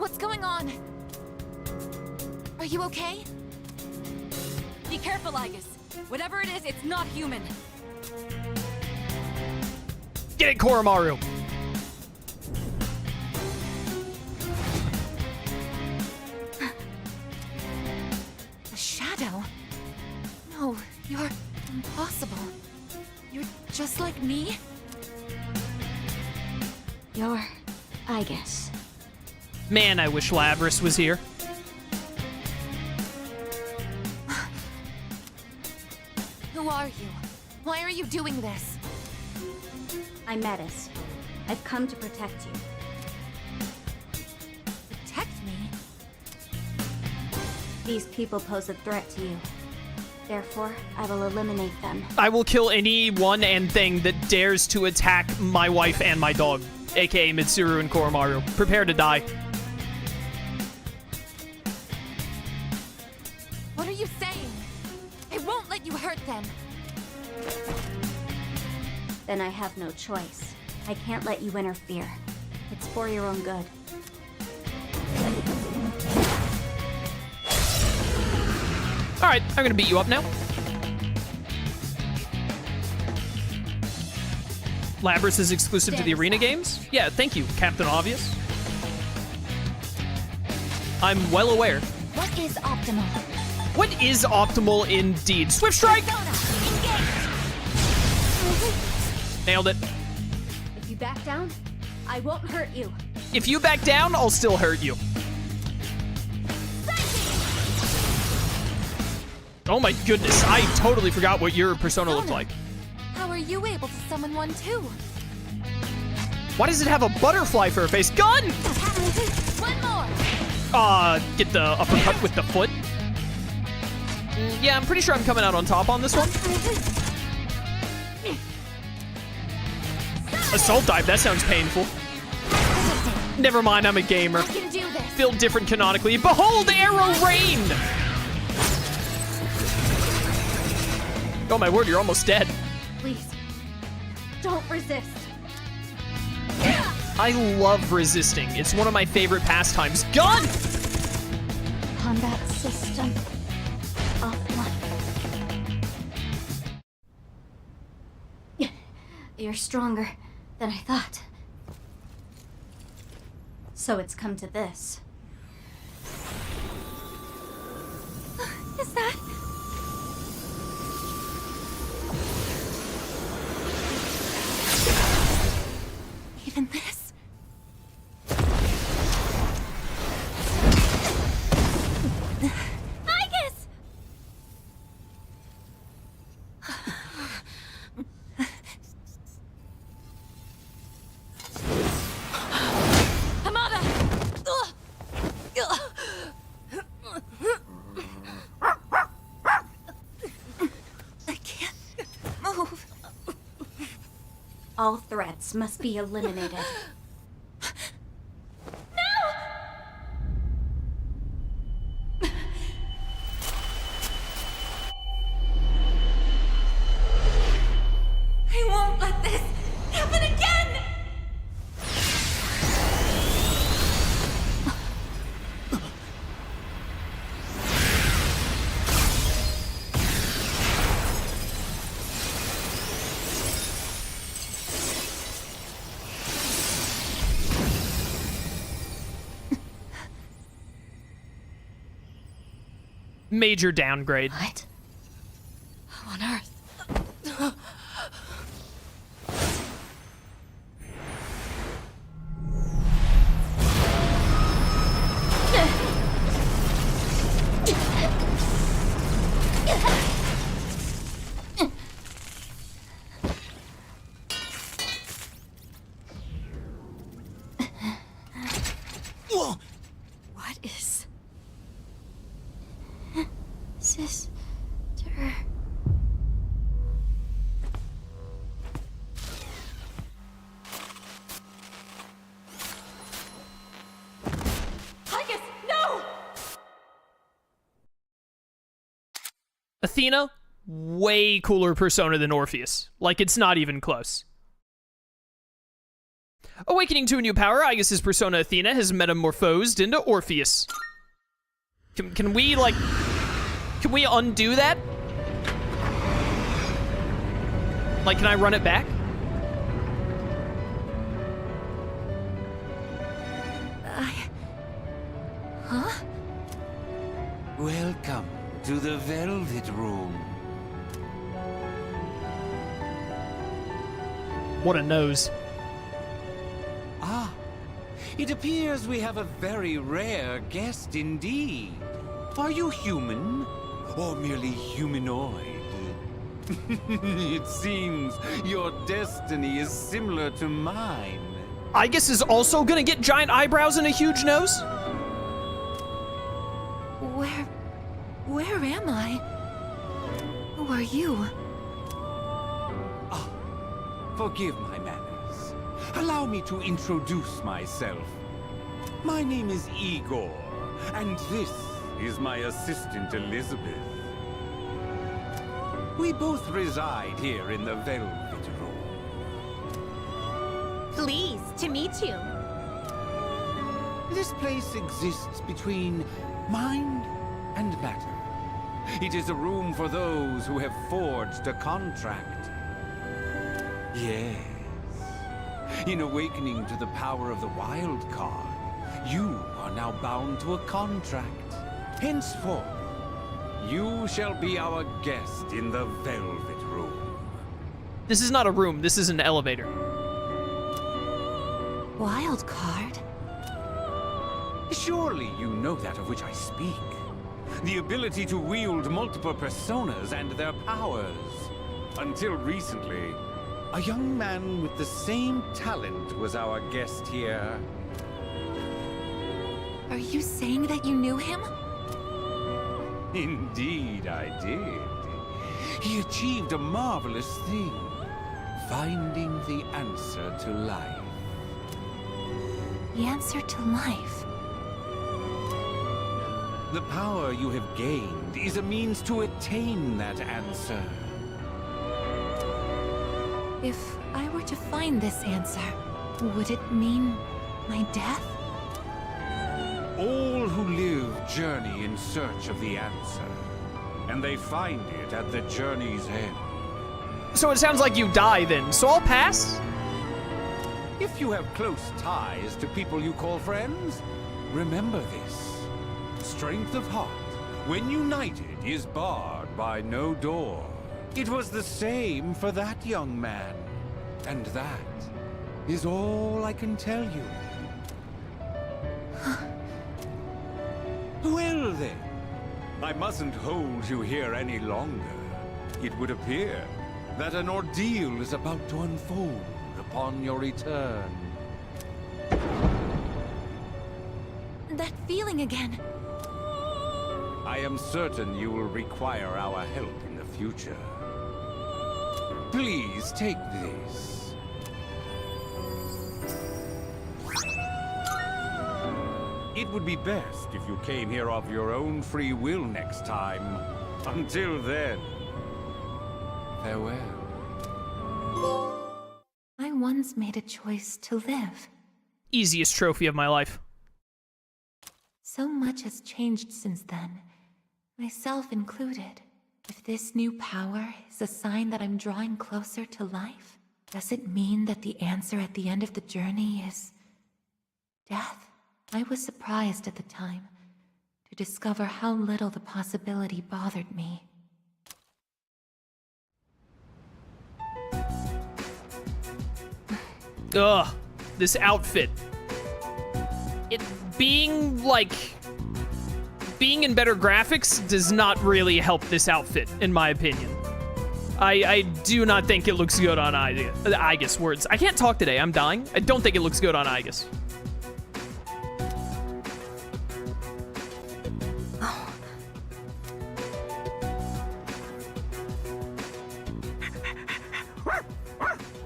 What's going on? Are you okay? Be careful, Aigis. Whatever it is, it's not human. Get it, Koromaru! A shadow? No, you're impossible. You're just like me? You're Aigis. Man, I wish Labrys was here. Who are you? Why are you doing this? I'm Metis. I've come to protect you. Protect me? These people pose a threat to you. Therefore, I will eliminate them. I will kill anyone and thing that dares to attack my wife and my dog, aka Mitsuru and Koromaru. Prepare to die. What are you saying? I won't let you hurt them. Then I have no choice. I can't let you interfere. It's for your own good. Alright, I'm gonna beat you up now. Labrys is exclusive to the arena games? Yeah, thank you, Captain Obvious. I'm well aware. What is optimal? What is optimal indeed? Swift Strike! Nailed it. If you back down, I won't hurt you. If you back down, I'll still hurt you. Oh my goodness, I totally forgot what your persona looked like. How are you able to summon one too? Why does it have a butterfly for a face? Gun! One more! Get the uppercut with the foot. Yeah, I'm pretty sure I'm coming out on top on this one. Assault dive, that sounds painful. Never mind, I'm a gamer. I can do this. Built different canonically. Behold, arrow rain! Oh my word, you're almost dead. Please, don't resist. I love resisting. It's one of my favorite pastimes. Gun! Combat system offline. You're stronger than I thought. So it's come to this. Is that? Even this? Aigis! Hamada! I can't move. All threats must be eliminated. I won't let this happen again! Major downgrade. What? How on earth? What is... Sister. Aigis, no! Athena, way cooler persona than Orpheus. Like, it's not even close. Awakening to a new power, Aigis' persona Athena has metamorphosed into Orpheus. Can we, like... Can we undo that? Like, can I run it back? Huh? Welcome to the Velvet Room. What a nose. Ah, it appears we have a very rare guest indeed. Are you human? Or merely humanoid? It seems your destiny is similar to mine. Aigis is also gonna get giant eyebrows and a huge nose? Where am I? Who are you? Ah, forgive my manners. Allow me to introduce myself. My name is Igor, and this is my assistant Elizabeth. We both reside here in the Velvet Room. Pleased to meet you. This place exists between mind and matter. It is a room for those who have forged a contract. Yes. In awakening to the power of the wild card, you are now bound to a contract. Henceforth, you shall be our guest in the Velvet Room. This is not a room, this is an elevator. Wild card? Surely you know that of which I speak. The ability to wield multiple personas and their powers. Until recently, a young man with the same talent was our guest here. Are you saying that you knew him? Indeed, I did. He achieved a marvelous thing, finding the answer to life. The answer to life? The power you have gained is a means to attain that answer. If I were to find this answer, would it mean my death? All who live journey in search of the answer, and they find it at the journey's end. So it sounds like you die then, so I'll pass? If you have close ties to people you call friends, remember this. Strength of heart, when united, is barred by no door. It was the same for that young man, and that is all I can tell you. Well then, I mustn't hold you here any longer. It would appear that an ordeal is about to unfold upon your return. That feeling again. I am certain you will require our help in the future. Please take this. It would be best if you came here of your own free will next time. Until then, farewell. I once made a choice to live. Easiest trophy of my life. So much has changed since then, myself included. If this new power is a sign that I'm drawing closer to life, does it mean that the answer at the end of the journey is death? I was surprised at the time to discover how little the possibility bothered me. Ugh, this outfit. It being in better graphics does not really help this outfit, in my opinion. I do not think it looks good on Aigis. Words. I can't talk today, I'm dying. I don't think it looks good on Aigis.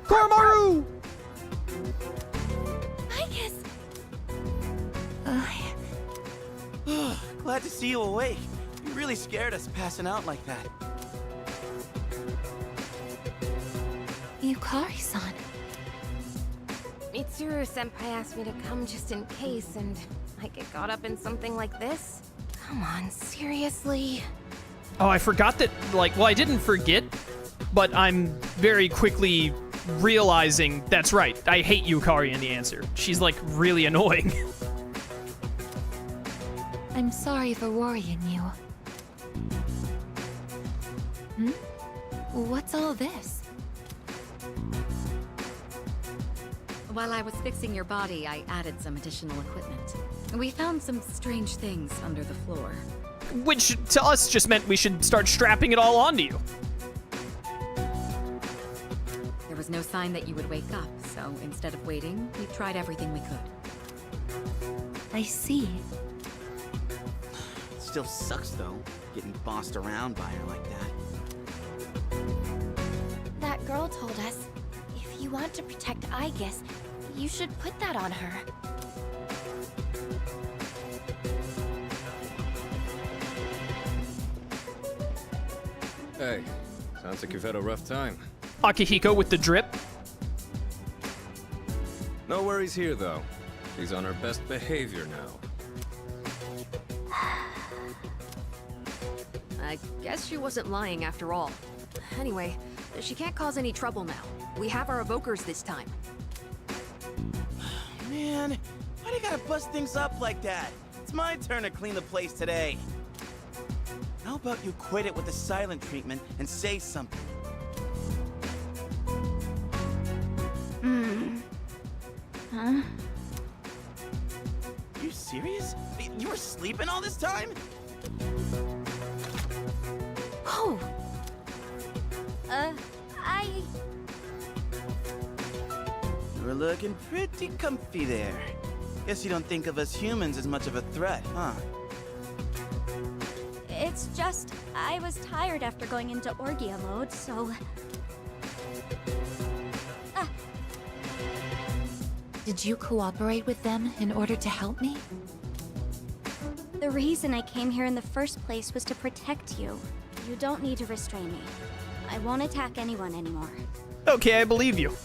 Koromaru! Aigis! Glad to see you awake. You really scared us passing out like that. Yukari-san. Mitsuru-senpai asked me to come just in case, and I get caught up in something like this? Come on, seriously? Oh, I forgot that, like, well, I didn't forget, but I'm very quickly realizing that's right. I hate Yukari in the answer. She's, like, really annoying. I'm sorry for worrying you. Hmm? What's all this? While I was fixing your body, I added some additional equipment. We found some strange things under the floor. Which, to us, just meant we should start strapping it all onto you. There was no sign that you would wake up, so instead of waiting, we tried everything we could. I see. Still sucks though, getting bossed around by her like that. That girl told us, if you want to protect Aigis, you should put that on her. Hey, sounds like you've had a rough time. Akihiko with the drip. No worries here, though. She's on her best behavior now. I guess she wasn't lying after all. Anyway, she can't cause any trouble now. We have our evokers this time. Man, why do you gotta bust things up like that? It's my turn to clean the place today. How about you quit it with the silent treatment and say something? Huh? You serious? You were sleeping all this time? Oh! You were looking pretty comfy there. Guess you don't think of us humans as much of a threat, huh? It's just, I was tired after going into Orgia mode, so... Did you cooperate with them in order to help me? The reason I came here in the first place was to protect you. You don't need to restrain me. I won't attack anyone anymore. Okay, I believe you.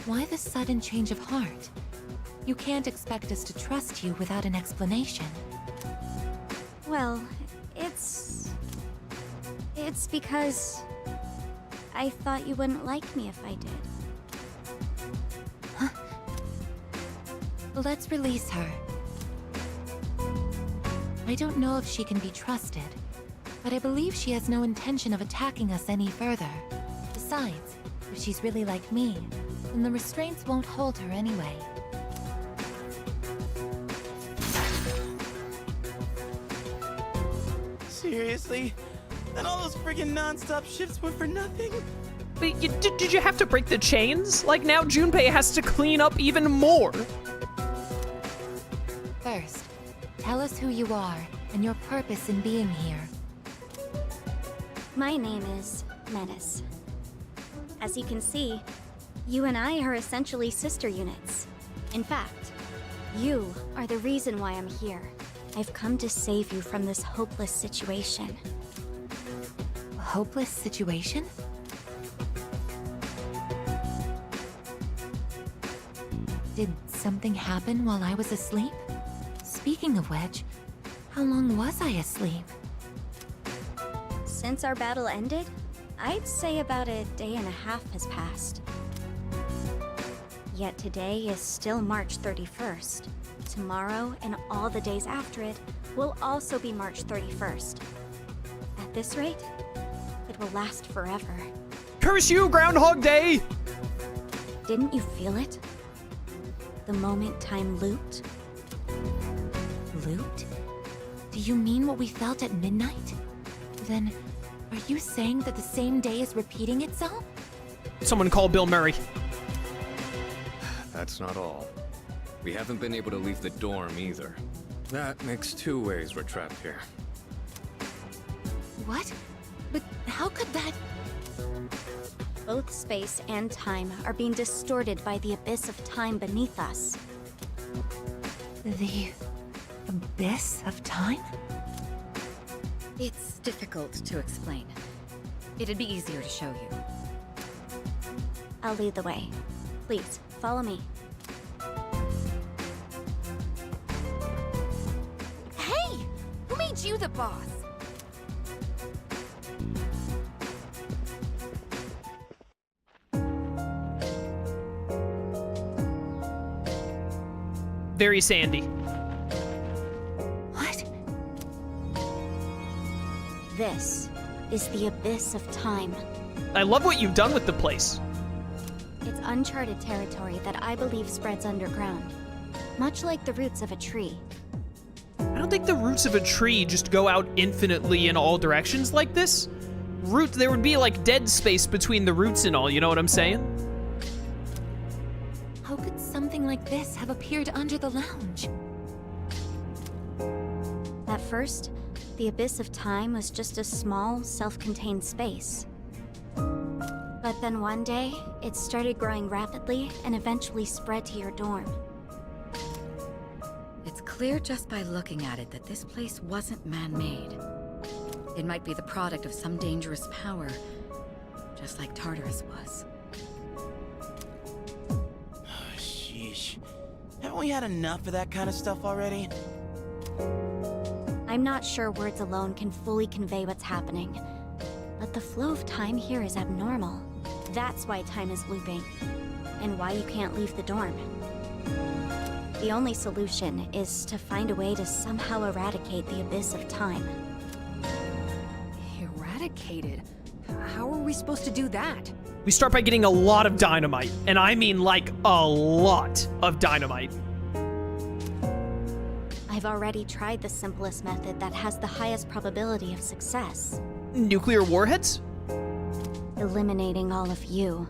Why the sudden change of heart? You can't expect us to trust you without an explanation. Well, it's because... I thought you wouldn't like me if I did. Let's release her. I don't know if she can be trusted, but I believe she has no intention of attacking us any further. Besides, if she's really like me, then the restraints won't hold her anyway. Seriously? Then all those friggin' non-stop shifts were for nothing? But did you have to break the chains? Like, now Junpei has to clean up even more. First, tell us who you are and your purpose in being here. My name is Menace. As you can see, you and I are essentially sister units. In fact, you are the reason why I'm here. I've come to save you from this hopeless situation. A hopeless situation? Did something happen while I was asleep? Speaking of which, how long was I asleep? Since our battle ended, I'd say about a day and a half has passed. Yet today is still March 31st. Tomorrow and all the days after it will also be March 31st. At this rate, it will last forever. Curse you, Groundhog Day! Didn't you feel it? The moment time looped? Looped? Do you mean what we felt at midnight? Then, are you saying that the same day is repeating itself? Someone call Bill Murray. That's not all. We haven't been able to leave the dorm either. That makes 2 ways we're trapped here. What? But how could that... Both space and time are being distorted by the abyss of time beneath us. The... abyss of time? It's difficult to explain. It'd be easier to show you. I'll lead the way. Please, Follow me. Hey! Who made you the boss? Very sandy. What? This is the Abyss of Time. I love what you've done with the place. It's uncharted territory that I believe spreads underground, much like the roots of a tree. I don't think the roots of a tree just go out infinitely in all directions like this. There would be like dead space between the roots and all, you know what I'm saying? How could something like this have appeared under the lounge? At first, the Abyss of Time was just a small, self-contained space. But then one day, it started growing rapidly and eventually spread to your dorm. It's clear just by looking at it that this place wasn't man-made. It might be the product of some dangerous power, just like Tartarus was. Sheesh. Haven't we had enough of that kind of stuff already? I'm not sure words alone can fully convey what's happening, but the flow of time here is abnormal. That's why time is looping, and why you can't leave the dorm. The only solution is to find a way to somehow eradicate the Abyss of Time. Eradicated? How are we supposed to do that? We start by getting a lot of dynamite, and I mean like a lot of dynamite. I've already tried the simplest method that has the highest probability of success. Nuclear warheads? Eliminating all of you.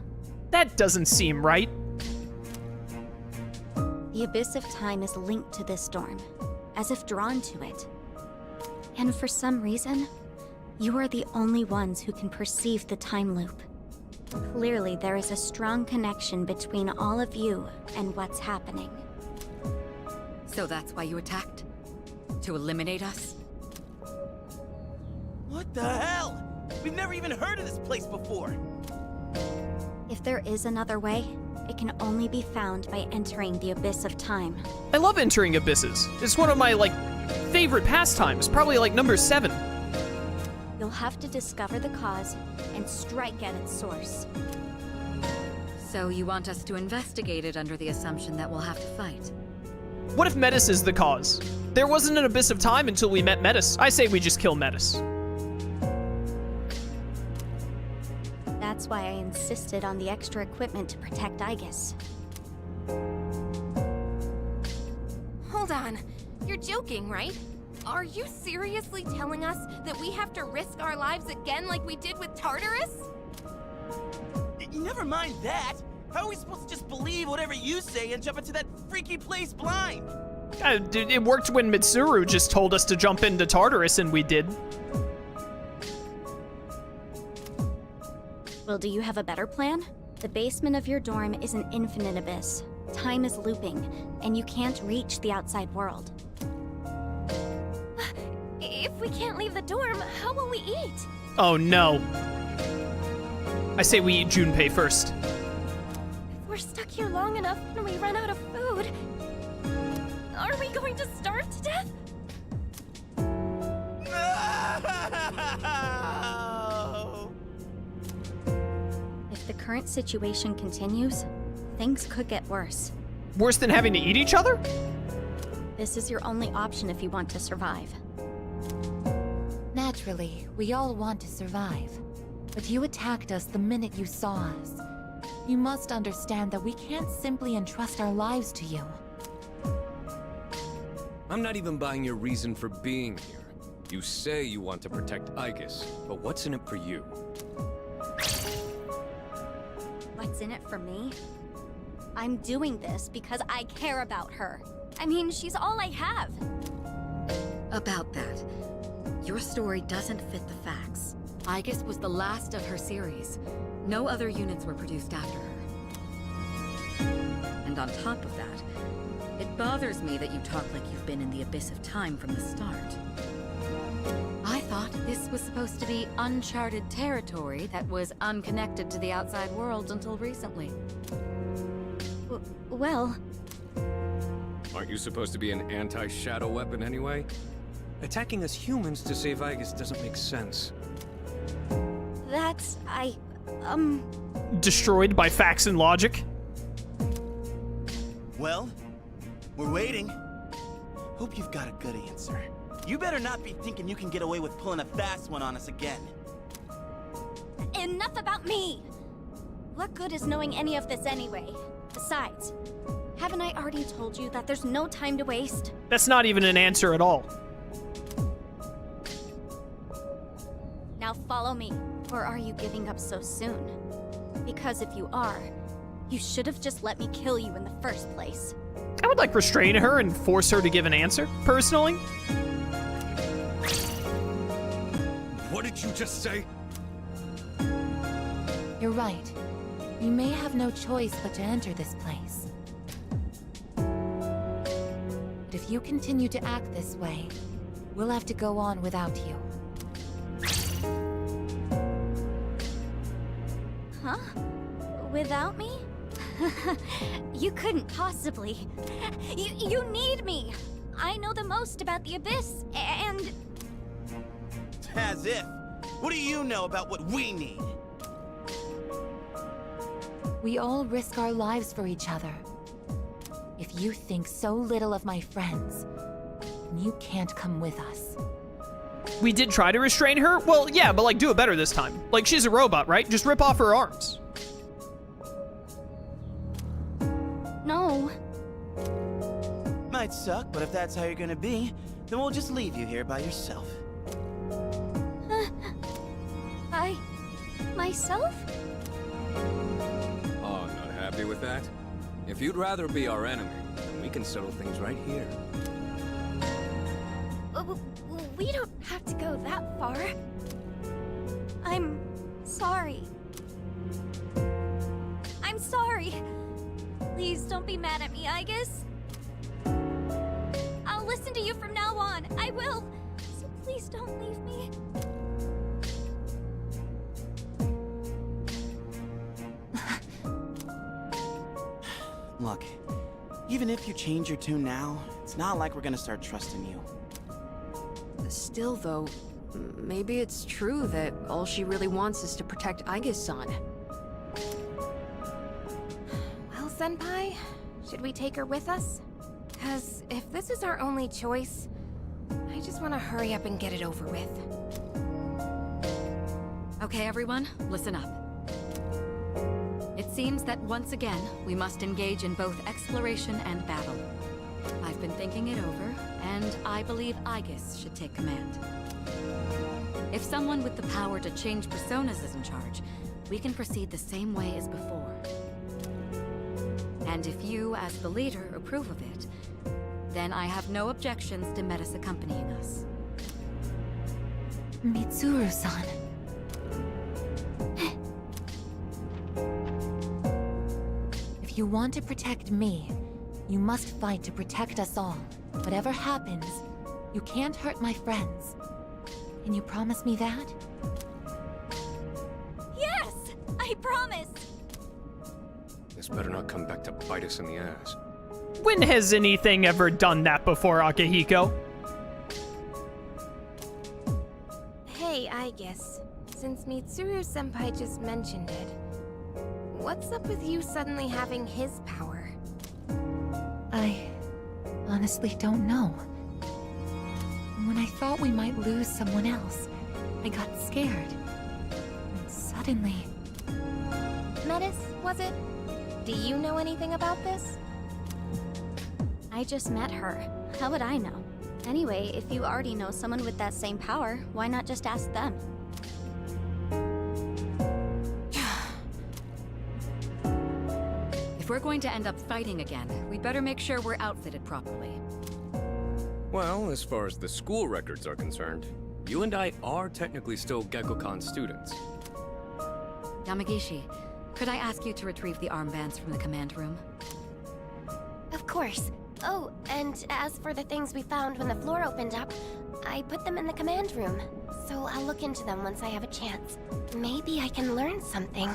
That doesn't seem right. The Abyss of Time is linked to this dorm, as if drawn to it. And for some reason, you are the only ones who can perceive the time loop. Clearly, there is a strong connection between all of you and what's happening. So that's why you attacked? To eliminate us? What the hell? We've never even heard of this place before. If there is another way, it can only be found by entering the Abyss of Time. I love entering abysses. It's one of my, like, favorite pastimes, probably like number 7. You'll have to discover the cause and strike at its source. So you want us to investigate it under the assumption that we'll have to fight? What if Metis is the cause? There wasn't an Abyss of Time until we met Metis. I say we just kill Metis. That's why I insisted on the extra equipment to protect Aigis. Hold on. You're joking, right? Are you seriously telling us that we have to risk our lives again like we did with Tartarus? Never mind that. How are we supposed to just believe whatever you say and jump into that freaky place blind? It worked when Mitsuru just told us to jump into Tartarus, and we did. Well, do you have a better plan? The basement of your dorm is an infinite abyss. Time is looping, and you can't reach the outside world. If we can't leave the dorm, how will we eat? Oh no. I say we eat Junpei first. If we're stuck here long enough and we run out of food, are we going to starve to death? No! If the current situation continues, things could get worse. Worse than having to eat each other? This is your only option if you want to survive. Naturally, we all want to survive. But you attacked us the minute you saw us. You must understand that we can't simply entrust our lives to you. I'm not even buying your reason for being here. You say you want to protect Aigis, but what's in it for you? What's in it for me? I'm doing this because I care about her. I mean, she's all I have. About that, your story doesn't fit the facts. Aigis was the last of her series. No other units were produced after her. And on top of that, it bothers me that you talk like you've been in the Abyss of Time from the start. I thought this was supposed to be uncharted territory that was unconnected to the outside world until recently. Well, Aren't you supposed to be an anti-shadow weapon anyway? Attacking us humans to save Aigis doesn't make sense. that's... Destroyed by facts and logic. Well, we're waiting. Hope you've got a good answer. You better not be thinking you can get away with pulling a fast one on us again. Enough about me! What good is knowing any of this anyway? Besides, haven't I already told you that there's no time to waste? That's not even an answer at all. Now follow me. Or are you giving up so soon? Because if you are, you should have just let me kill you in the first place. I would like restrain her and force her to give an answer, personally. What did you just say? You're right. You may have no choice but to enter this place. But if you continue to act this way, we'll have to go on without you. Huh? Without me? You couldn't possibly. You need me! I know the most about the Abyss, and... As if. What do you know about what we need? We all risk our lives for each other. If you think so little of my friends, then you can't come with us. We did try to restrain her? Well, yeah, but like do it better this time. Like she's a robot, right? Just rip off her arms. No. Might suck, but if that's how you're gonna be, then we'll just leave you here by yourself. Myself? Oh, not happy with that? If you'd rather be our enemy, then we can settle things right here. We don't have to go that far. I'm sorry. I'm sorry. Please don't be mad at me, Aigis. I'll listen to you from now on. I will. So please don't leave me. Look, even if you change your tune now, it's not like we're gonna start trusting you. Still, though, maybe it's true that all she really wants is to protect Aigis-san. Well, Senpai, should we take her with us? Because if this is our only choice, I just want to hurry up and get it over with. Okay, everyone, listen up. It seems that once again, we must engage in both exploration and battle. I've been thinking it over, and I believe Aigis should take command. If someone with the power to change personas is in charge, we can proceed the same way as before. And if you, as the leader, approve of it, then I have no objections to Metis accompanying us. Mitsuru-san. If you want to protect me, you must fight to protect us all. Whatever happens, you can't hurt my friends. Can you promise me that? Yes! I promise! This better not come back to bite us in the ass. When has anything ever done that before, Akihiko? Hey, Aigis. Since Mitsuru-senpai just mentioned it, what's up with you suddenly having his power? I honestly don't know. When I thought we might lose someone else, I got scared. And suddenly... Metis, was it? Do you know anything about this? I just met her. How would I know? Anyway, if you already know someone with that same power, why not just ask them? If we're going to end up fighting again, we'd better make sure we're outfitted properly. Well, as far as the school records are concerned, you and I are technically still Gekkokan students. Yamagishi, could I ask you to retrieve the armbands from the command room? Of course. Oh, and as for the things we found when the floor opened up, I put them in the command room. So I'll look into them once I have a chance. Maybe I can learn something.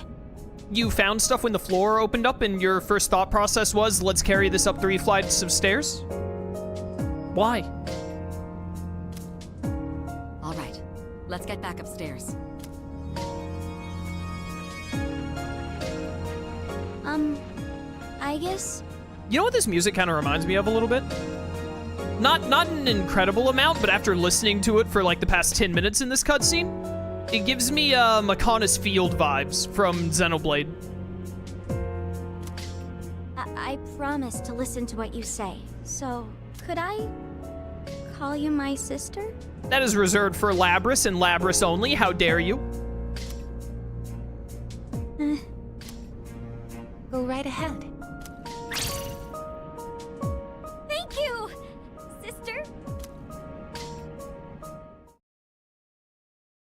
you found stuff when the floor opened up and your first thought process was, let's carry this up 3 flights of stairs? Why? All right, let's get back upstairs. Aigis? You know what this music kind of reminds me of a little bit? Not an incredible amount, but after listening to it for like the past 10 minutes in this cutscene, it gives me Makana's Field vibes from Xenoblade. I promise to listen to what you say. So, could I call you my sister? That is reserved for Labrys and Labrys only. How dare you? Go right ahead.